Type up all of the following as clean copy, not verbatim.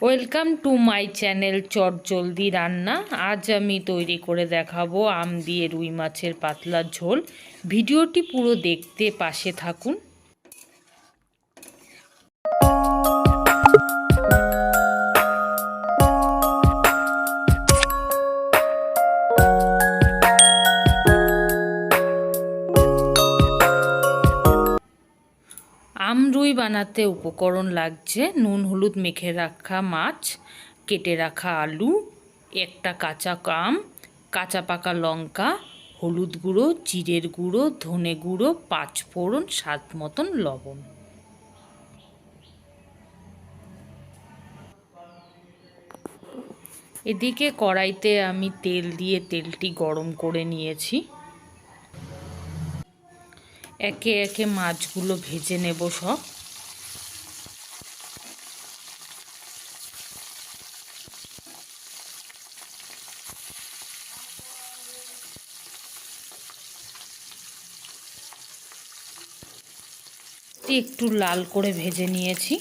Welcome to my channel চটজলদি রান্না। আজ আমি তৈরি করে দেখাবো আম দিয়ে রুই মাছের পাতলা ঝোল। ভিডিওটি পুরো দেখতে পাশে থাকুন। আম রুই বানাতে উপকরণ লাগছে নুন হলুদ মেখে রাখা মাছ, কেটে রাখা আলু, একটা কাঁচা আম, কাঁচা পাকা লঙ্কা, হলুদ গুঁড়ো, জিরের গুঁড়ো, ধনে গুঁড়ো, পাঁচফোড়ন, স্বাদ মতন লবণ। এদিকে কড়াইতে আমি তেল দিয়ে তেলটি গরম করে নিয়েছি। একে একে মাছগুলো ভেজে নেব সব। একটু লাল করে ভেজে নিয়েছি।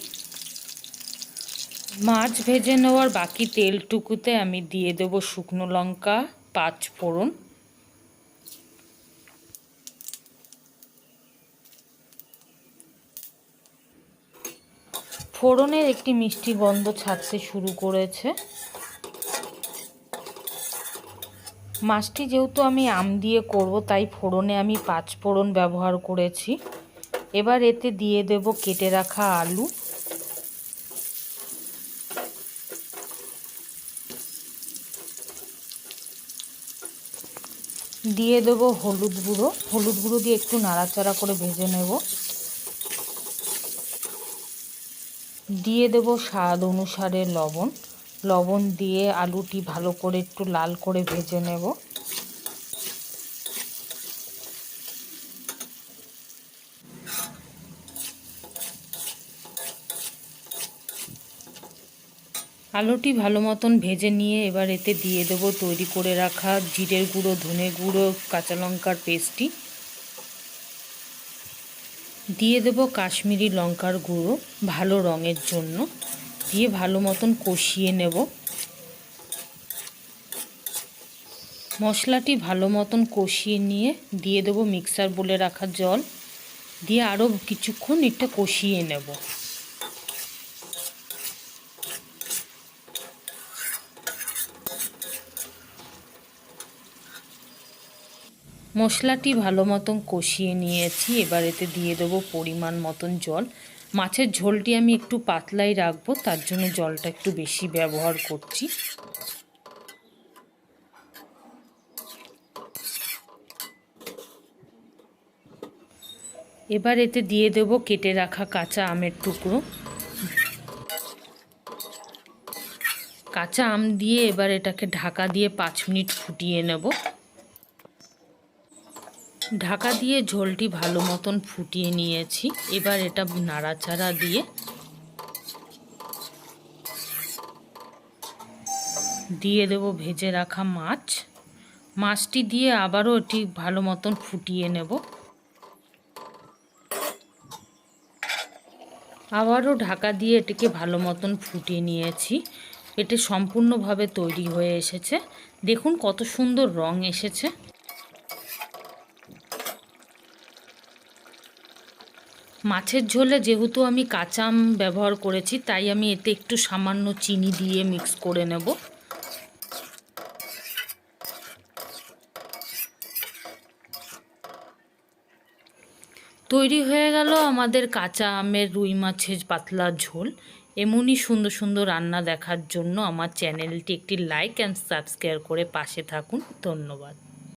মাছ ভেজে নেওয়ার বাকি তেলটুকুতে আমি দিয়ে দেব শুকনো লঙ্কা, পাঁচফোড়ন, ফোড়নের একটি মিষ্টি গন্ধ ছাড়তে শুরু করেছে। মাছটি যেহেতু আমি আম দিয়ে করব তাই ফোড়নে আমি পাঁচফোড়ন ব্যবহার করেছি। এবার এতে দিয়ে দেব কেটে রাখা আলু, দিয়ে দেব হলুদ গুঁড়ো দিয়ে একটু নাড়াচাড়া করে ভেজে নেব। দিয়ে দেব স্বাদ অনুসারে লবণ দিয়ে আলুটি ভালো করে একটু লাল করে ভেজে নেব। আলুটি ভালো মতন ভেজে নিয়ে এবার এতে দিয়ে দেব তৈরি করে রাখা জিরের গুঁড়ো, ধনে গুঁড়ো, কাঁচা লঙ্কার পেস্টটি, দিয়ে দেব কাশ্মীরি লঙ্কার গুঁড়ো ভালো রঙের জন্য, দিয়ে ভালো মতন কষিয়ে নেব। মশলাটি ভালো মতন কষিয়ে নিয়ে দিয়ে দেব মিক্সার বলে রাখা জল, দিয়ে আরও কিছুক্ষণ এটা কষিয়ে নেব। মশলাটি ভালো মতন কষিয়ে নিয়েছি। এবার এতে দিয়ে দেবো পরিমাণ মতন জল। মাছের ঝোলটি আমি একটু পাতলাই রাখবো, তার জন্য জলটা একটু বেশি ব্যবহার করছি। এবার এতে দিয়ে দেবো কেটে রাখা কাঁচা আমের টুকরো। কাঁচা আম দিয়ে এবার এটাকে ঢাকা দিয়ে 5 মিনিট ফুটিয়ে নেব। ঢাকা দিয়ে ঝোলটি ভালো মতন ফুটিয়ে নিয়েছি। এবার এটা নাড়াচাড়া দিয়ে দেব ভেজে রাখা মাছটি দিয়ে আবারও এটি ভালো মতন ফুটিয়ে নেব। আবারও ঢাকা দিয়ে এটিকে ভালো মতন ফুটিয়ে নিয়েছি। এটা সম্পূর্ণভাবে তৈরি হয়ে এসেছে। দেখুন কত সুন্দর রং এসেছে। মাছের ঝোলে যেহেতু আমি কাঁচা আম ব্যবহার করেছি তাই আমি এতে একটু সামান্য চিনি দিয়ে মিক্স করে নেব। তৈরি হয়ে গেল আমাদের কাঁচা আমের রুই মাছের পাতলা ঝোল। এমনই সুন্দর সুন্দর রান্না দেখার জন্য আমার চ্যানেলটি একটি লাইক অ্যান্ড সাবস্ক্রাইব করে পাশে থাকুন। ধন্যবাদ।